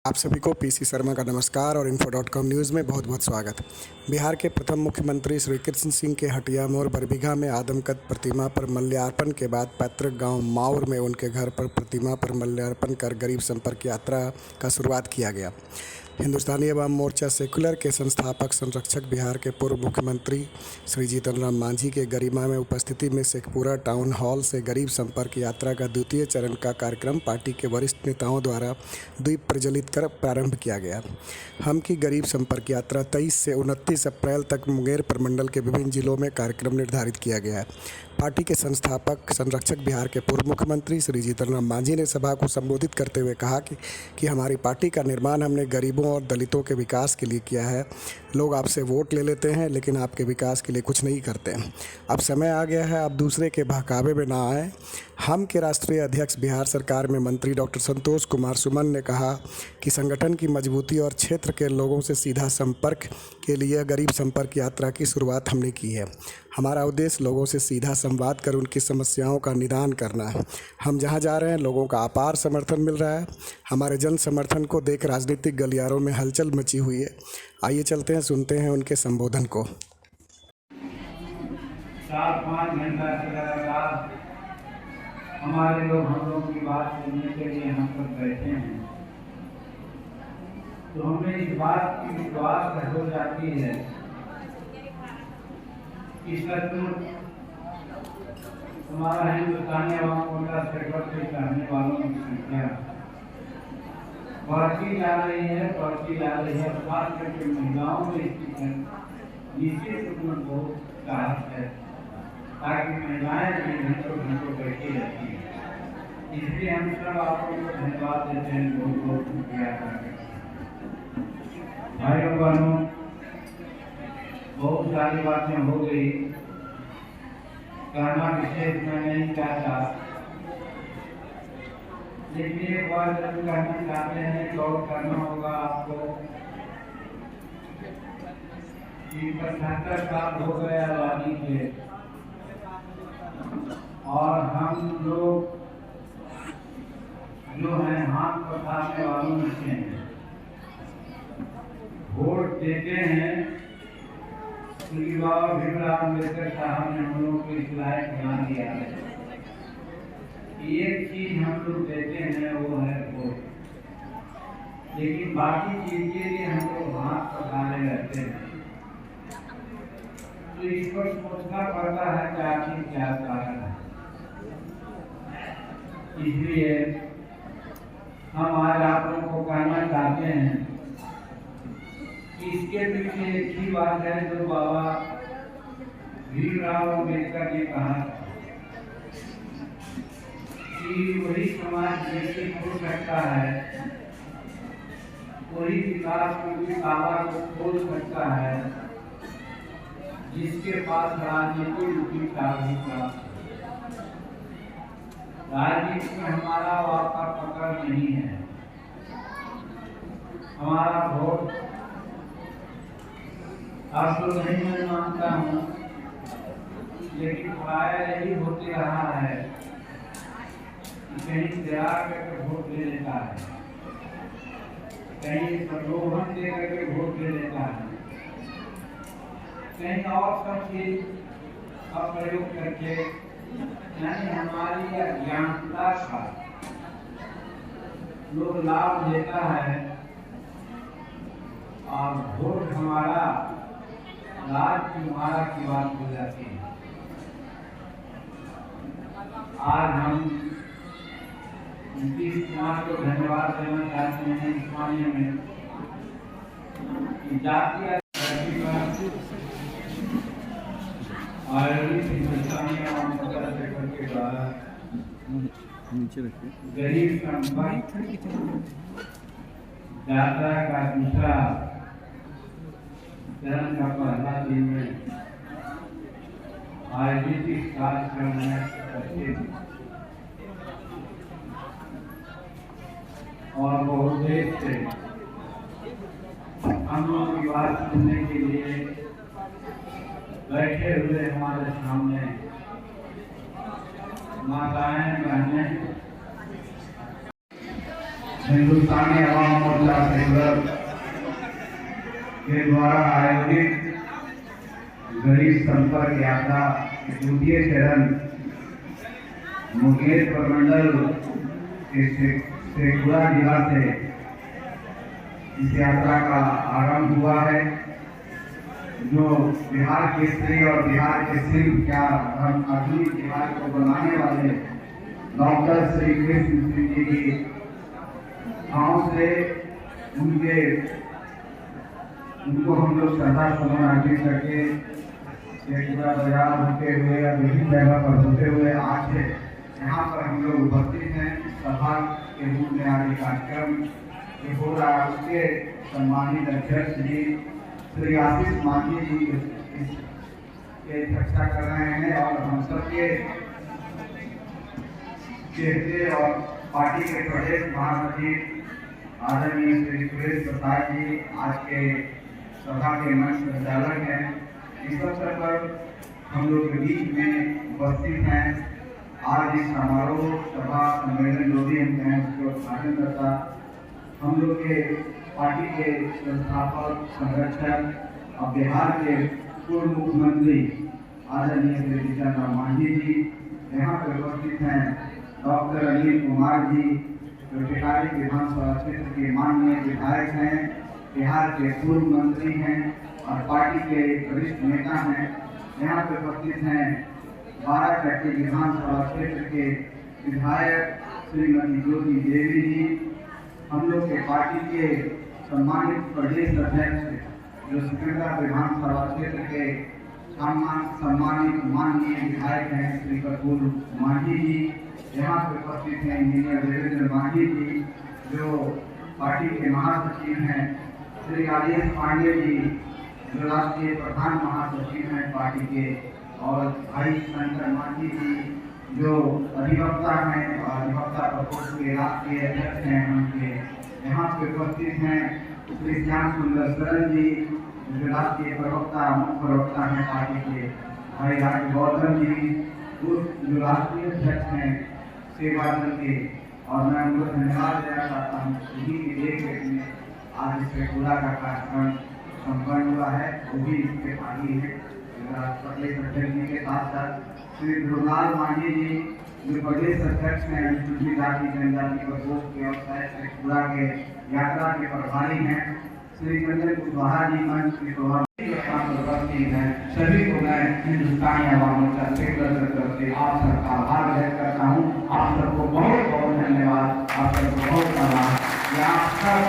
आप सभी को पीसी शर्मा का नमस्कार और info.com न्यूज़ में बहुत बहुत स्वागत। बिहार के प्रथम मुख्यमंत्री श्री कृष्ण सिंह के हटिया मोड़ बरबीघा में आदमकद प्रतिमा पर माल्यार्पण के बाद पैतृक गांव माउर में उनके घर पर प्रतिमा पर माल्यार्पण कर गरीब संपर्क यात्रा का शुरुआत किया गया। हिंदुस्तानी अवाम मोर्चा सेक्युलर के संस्थापक संरक्षक बिहार के पूर्व मुख्यमंत्री श्री जीतन राम मांझी के गरिमा में उपस्थिति में शेखपुरा टाउन हॉल से गरीब संपर्क यात्रा का द्वितीय चरण का कार्यक्रम पार्टी के वरिष्ठ नेताओं द्वारा दीप प्रज्वलित कर प्रारंभ किया गया। हम की गरीब संपर्क यात्रा 23 से 29 अप्रैल तक मुंगेर प्रमंडल के विभिन्न जिलों में कार्यक्रम निर्धारित किया गया है। पार्टी के संस्थापक संरक्षक बिहार के पूर्व मुख्यमंत्री श्री जीतन राम मांझी ने सभा को संबोधित करते हुए कहा कि हमारी पार्टी का निर्माण हमने गरीबों और दलितों के विकास के लिए किया है। लोग आपसे वोट ले लेते हैं लेकिन आपके विकास के लिए कुछ नहीं करते। अब समय आ गया है, आप दूसरे के बहकावे में ना आए। हम के राष्ट्रीय अध्यक्ष बिहार सरकार में मंत्री डॉक्टर संतोष कुमार सुमन ने कहा कि संगठन की मजबूती और क्षेत्र के लोगों से सीधा संपर्क के लिए गरीब संपर्क यात्रा की शुरुआत हमने की है। हमारा उद्देश्य लोगों से सीधा संवाद कर उनकी समस्याओं का निदान करना है। हम जहां जा रहे हैं लोगों का अपार समर्थन मिल रहा है। हमारे जन समर्थन को देख राजनीतिक गलियारों में हलचल मची हुई है। आइए चलते हैं, सुनते हैं उनके संबोधन को। 4-5 घंटा से लगातार हमारे लोग हम लोग की बात सुनने के लिए हम सब बैठे हैं, तो हमें इस बात की विश्वास हो जाती है कि सचमुच हमारा हिंदुस्तानी अवाम मोर्चा सेक्टर से चाहने वालों की संख्या बढ़ती जा रही है। खास करके महिलाओं में इसकी निश्चित रूप में बहुत चाहत है, ताकि महिलाएं भी घंटों बैठी रहती हैं। इसलिए हम सब आपको धन्यवाद देते हैं, बहुत बहुत शुक्रिया करते हैं। भाइयों बहनों, बहुत सारी बातें हो गई, कहना विशेष मैं नहीं चाहता, लेकिन एक बार जरूर कहना चाहते हैं, गौर करना होगा आपको कि 75 साल हो गए आज़ादी के, और हम लोग जो हैं हाथ पथाने वालों में से हैं। वोट देते हैं क्योंकि बाबा भीमराव अम्बेडकर साहब ने हम लोग को इस लायक बना दिया है। एक चीज हम लोग देते हैं वो है वोट, लेकिन बाकी चीज के लिए हम लोग हाथ पथाने रहते हैं। तो इस पर सोचना पड़ता है कि आखिर क्या कारण है। इसलिए हम आज आप लोगों को कहना चाहते हैं कि इसके पीछे एक ही बात है जो बाबा भीमराव अम्बेडकर ने कहा कि वही समाज विकसित हो सकता है, वही विकास की ताला को खोल सकता है जिसके पास राजनीतिक की चाबी प्राप्त है। राजनीति में हमारा वापा पकड़ नहीं है, हमारा वोट आप तो नहीं मैं मानता हूँ, लेकिन प्राय यही होते रहा है कि कहीं दया करके वोट ले लेता है, कहीं प्रलोभन दे करके वोट ले लेता है, कहीं और सब चीज का प्रयोग करके, यानी हमारी अज्ञानता का लोग लाभ लेता है और वोट हमारा राज की मारा की बात हो जाती है। आज हम नीतीश कुमार को धन्यवाद देना चाहते हैं इस मामले में कि जातीय के द्वारा गरीब संपर्क यात्रा का दूसरा चरण का पहला दिन में आयोजित इस कार्यक्रम में उपस्थित और बहुत देर से हम लोग की बात सुनने के लिए बैठे हुए हमारे सामने माताएं, बहनें, हिंदुस्तानी अवाम मोर्चा सेकुलर के द्वारा आयोजित गरीब संपर्क यात्रा के द्वितीय चरण मुंगेर प्रमंडल के शेखपुरा जिला से इस यात्रा का आरंभ हुआ है, जो बिहार के श्री और बिहार के शिल्प क्या हम आधुनिक बिहार को बनाने वाले डॉक्टर श्री कृष्ण सिंह जी की गाँव से उनको हम लोग श्रद्धा सुमन अर्पित करके शेखपुरा बाजार होते हुए या विभिन्न जगह पर होते हुए आज यहाँ पर हम लोग उपस्थित हैं। सभा के रूप में आज कार्यक्रम हो रहा है, उसके सम्मानित अध्यक्ष जी श्री आशीष मांझी जी की अध्यक्षता कर रहे हैं और हम सबके चेहरे और पार्टी के प्रदेश महासचिव आदरणीय श्री सुरेश प्रसाद जी आज के सभा के मंच संचालक हैं। इस अवसर पर हम लोग के बीच में उपस्थित हैं। आज इस समारोह सभा सम्मेलन जो भी हम कहें उसके उद्घाटन करता हम लोग के पार्टी के संस्थापक संरक्षक और बिहार के पूर्व मुख्यमंत्री आदरणीय श्री जीतन मांझी जी यहाँ पर उपस्थित हैं। डॉक्टर अनिल कुमार जी जो टिकारी विधानसभा क्षेत्र के माननीय विधायक हैं, बिहार के पूर्व मंत्री हैं और पार्टी के वरिष्ठ नेता हैं। यहाँ पर उपस्थित हैं बाराचट्टी विधानसभा क्षेत्र के विधायक श्रीमती ज्योति देवी जी, हम लोग के पार्टी के सम्मानित प्रदेश अध्यक्ष जो सिकंदरा विधानसभा क्षेत्र के सम्मानित माननीय विधायक हैं श्री कपूर मांझी जी। यहाँ पर उपस्थित हैं इंजीनियर देवेंद्र मांझी जी जो पार्टी के महासचिव हैं, श्री राजेश पांडे जी जो राष्ट्रीय प्रधान महासचिव हैं पार्टी के, और भाई शंकर मांझी जी जो अधिवक्ता हैं और अधिवक्ता प्रकोष्ठ के राष्ट्रीय अध्यक्ष हैं उनके। यहाँ पे उपस्थित हैं श्री श्याम सुंदर शरण जी जो राष्ट्रीय प्रवक्ता मुख्य प्रवक्ता हैं पार्टी के, भाई राजगौतम जी जो राष्ट्रीय अध्यक्ष हैं सेवा दल के। और मैं उनको धन्यवाद देना चाहता हूँ उन्हीं की देख में आज शेखपुरा का कार्यक्रम संपन्न हुआ है, वो भी इसके भागी है। प्रदेश अध्यक्ष जी के साथ साथ श्री ध्रुवलाल मांझी जी जो प्रदेश अध्यक्ष हैं अनुसूचित जाति जनजाति प्रकोष्ठ के और शेखपुरा के यात्रा के प्रभारी हैं। श्री चंद्र कुशवाहा जी मंच की शोभा है। सभी को मैं हिंदुस्तानी अवाम मोर्चा सेकुलर की तरफ से आप सबका आभार व्यक्त करता हूँ। आप सबको बहुत बहुत धन्यवाद, आप सबको बहुत आभार। आप सब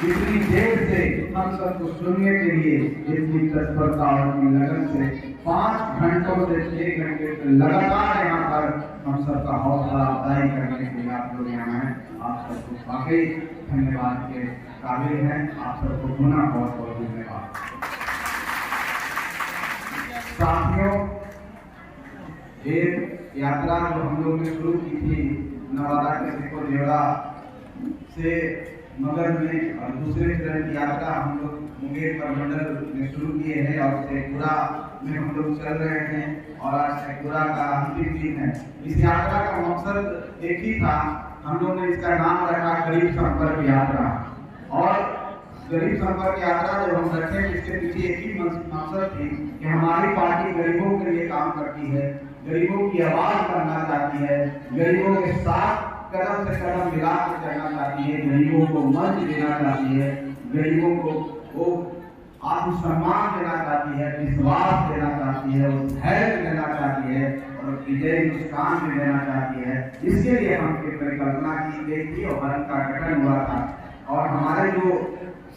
इतनी देर से हम सबको सुनने के लिए इतनी तत्परता और इतनी लगन से 5 घंटों से 6 घंटे से लगातार यहाँ पर हम सबका हौसला अफजाई करने के लिए आप लोग यहाँ हैं। आप सबको वाकई धन्यवाद के काबिल हैं। आप सबको पुनः बहुत बहुत धन्यवाद। साथियों, एक यात्रा जो हम लोग ने शुरू की थी नवादा के सिको देवड़ा से मगध में, और दूसरे चरण की यात्रा हम लोग मुंगेर प्रमंडल में शुरू किए हैं और शेखपुरा में हम लोग चल रहे हैं और आज शेखपुरा का अंतिम दिन है। इस यात्रा का मकसद एक ही था, हम लोग ने इसका नाम रखा गरीब संपर्क यात्रा। और गरीब संपर्क यात्रा जो हम रखे इसके पीछे एक ही मकसद थी कि हमारी पार्टी गरीबों के लिए काम करती है, गरीबों की आवाज करना चाहती है, गरीबों के साथ कदम से कदम मिला कर चलना चाहती है, गरीबों को मंच देना चाहती है, गरीबों को वो आत्मसम्मान देना चाहती है, विश्वास देना चाहती है, धैर्य देना चाहती है और विजय मुस्कान भी देना चाहती है। इसके लिए हमने परिकल्पना की गई थी और उनका गठन हुआ था। और हमारे जो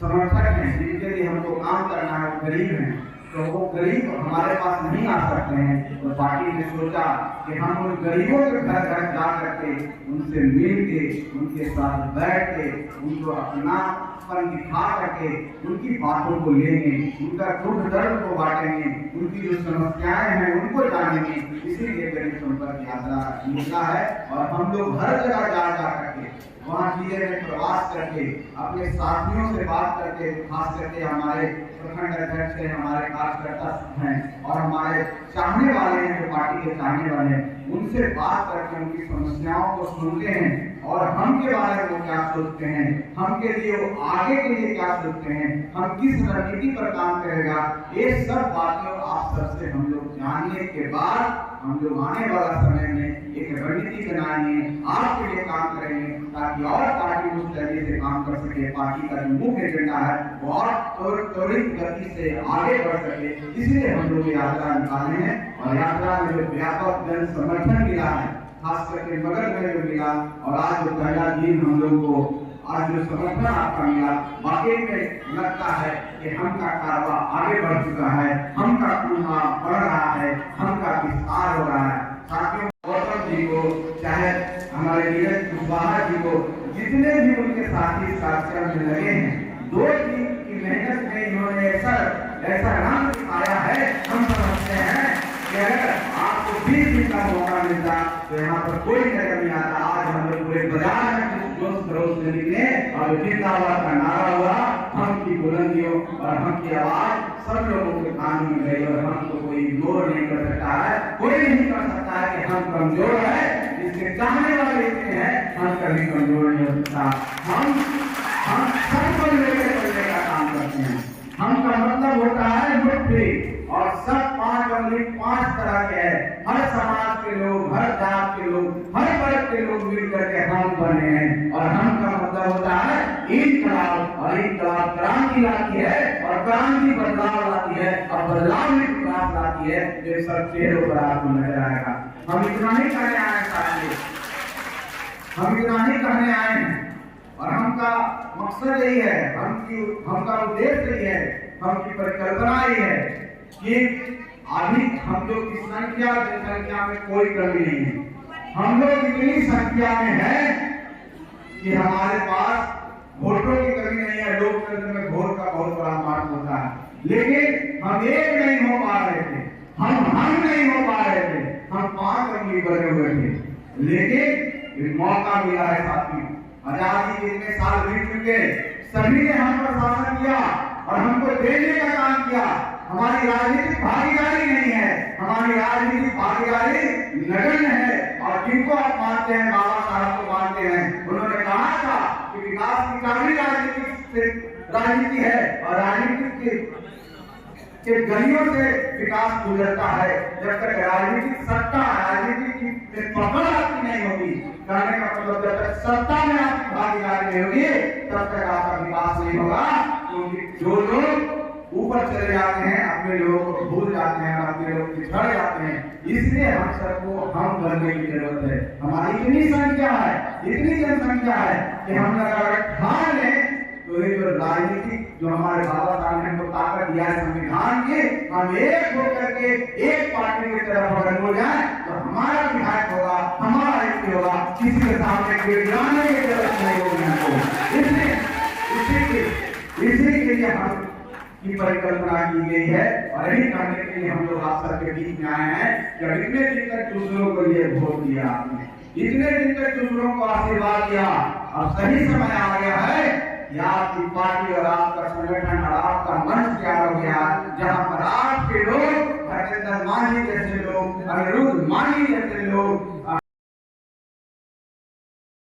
समर्थक हैं जिनके लिए हमको काम करना है वो गरीब हैं, तो वो गरीब हमारे पास नहीं आ सकते हैं। तो पार्टी ने सोचा कि हम उन गरीबों के घर घर जा करके उनसे मिल के उनके साथ बैठ के उनको अपनापन दिखा करके उनकी बातों को लेंगे, उनका दुख दर्द को बांटेंगे, उनकी जो समस्याएं हैं उनको जानेंगे। इसीलिए गरीब संपर्क यात्रा निकला है और हम लोग हर जगह जा करके वहाँ जिले में प्रवास करके अपने साथियों से बात करके, खास करके हमारे प्रखंड अध्यक्ष हैं, हमारे कार्यकर्ता हैं और हमारे चाहने वाले हैं जो पार्टी के चाहने वाले हैं, उनसे बात करके उनकी समस्याओं को सुनते हैं और हम के बारे में वो क्या सोचते हैं, हम के लिए वो आगे के लिए क्या सोचते हैं, हम किस रणनीति पर काम करेगा, ये सब बातें आप सबसे हम लोग जानने के बाद हम लोग आने वाला समय में एक रणनीति बनाएंगे, आपके लिए काम करेंगे ताकि और पार्टी उस तरीके से काम कर सके, पार्टी का जो मुख्य एजेंडा है वो और त्वरित गति से आगे बढ़ सके। इसलिए हम लोग यात्रा निकाले हैं और यात्रा में जो व्यापक जन समर्थन मिला है, खास करके मगध में जो मिला, और आज जो पहला दिन हम लोग को आज जो समर्थन आपका मिला, वाकई में लगता है कि हम का कारवा आगे बढ़ चुका है, हम का कुआं बढ़ रहा है, हम का विस्तार हो रहा है। साथियों, गौतम जी को चाहे हमारे नीरज कुशवाहा जी को, जितने भी उनके साथी कार्यक्रम में लगे हैं, 2 दिन की मेहनत में इन्होंने ऐसा नाम दिखाया है। हम समझते हैं कि अगर आपको 20 दिन का मौका मिलता तो यहाँ पर कोई नजर नहीं आता। आज हम लोग पूरे बाजार में जोश खरोश से निकले और जिंदाबाद का नारा हुआ, हम की बुलंदियों और हम की आवाज सब लोगों के कान में गई और हमको कोई इग्नोर नहीं कर सकता है, कोई नहीं कर सकता है कि हम कमजोर है। जिसके चाहने वाले इतने हैं, हम कभी कमजोर नहीं हो सकता। हम सबको लेकर चलने का काम करते हैं। हम का मतलब होता है मुट्ठी, और सब 5 उंगली 5 तरह के हैं। हर समाज के लोग, हर जात के लोग, हर वर्ग के लोग मिलकर के हम बने हैं। और हम का मतलब होता है इनकलाब, और इनकलाब क्रांति लाती है और क्रांति बदलाव लाती है और बदलाव में विकास लाती है, जो सब चेहरों पर आपको नजर आएगा। हम इतना ही कहने आए हैं साथियों, हम इतना ही कहने आए हैं और हम का मकसद यही है, हम का उद्देश्य यही है, हम की परिकल्पना यही है कि अभी हम लोग की जनसंख्या में कोई कमी नहीं है। हम लोग इतनी संख्या में हैं कि हमारे पास वोटों की कमी नहीं है। लोकतंत्र में वोट का बहुत बड़ा महत्व होता है, लेकिन हम एक नहीं हो पा रहे थे, हम नहीं हो पा रहे थे, हम 5 उंगली बने हुए थे। लेकिन मौका मिला है साथियों, आजादी के इतने साल बीत चुके, सभी ने हम पर शासन किया और हमको देने का काम किया। हमारी राजनीतिक भागीदारी नहीं है, हमारी राजनीतिक भागीदारी नगण्य है। और जिनको आप मानते हैं, बाबा साहब को मानते हैं, उन्होंने कहा था कि विकास की चाबी राजनीति है और राजनीति के गलियों से विकास गुजरता है। जब तक राजनीतिक सत्ता, राजनीति की पकड़ आपकी नहीं होगी, कहने का मतलब जब तक सत्ता में आपकी भागीदारी नहीं होगी, तब तक आपका विकास नहीं होगा। क्योंकि जो लोग ऊपर चले जाते हैं, अपने लोगों को भूल जाते हैं, अपने लोग पिछड़ जाते हैं। इसलिए हम सबको हम बनने की जरूरत है। हमारी इतनी संख्या है, इतनी जनसंख्या है कि हम अगर ठान लें तो ये जो राजनीतिक जो हमारे बाबा साहब ने हमको ताकत दिया है संविधान की, हम एक होकर के एक पार्टी की तरफ अगर हो जाए तो हमारा विधायक होगा, हमारा ऐसे होगा, किसी के सामने गिड़गिड़ाने की जरूरत नहीं होगी हमको। इसी के लिए हम की परिकल्पना की गई है और यही करने के लिए हम लोग आप सबके बीच में आए हैं कि इतने दिन तक दूसरों को ये वोट दिया आपने, इतने दिन तक दूसरों को आशीर्वाद दिया, अब सही समय आ गया है कि आपकी पार्टी और आपका संगठन और आपका मंच तैयार हो गया, जहां पर आपके लोग हरेंद्र मांझी जैसे लोग, अनिरुद्ध मांझी जैसे लोग,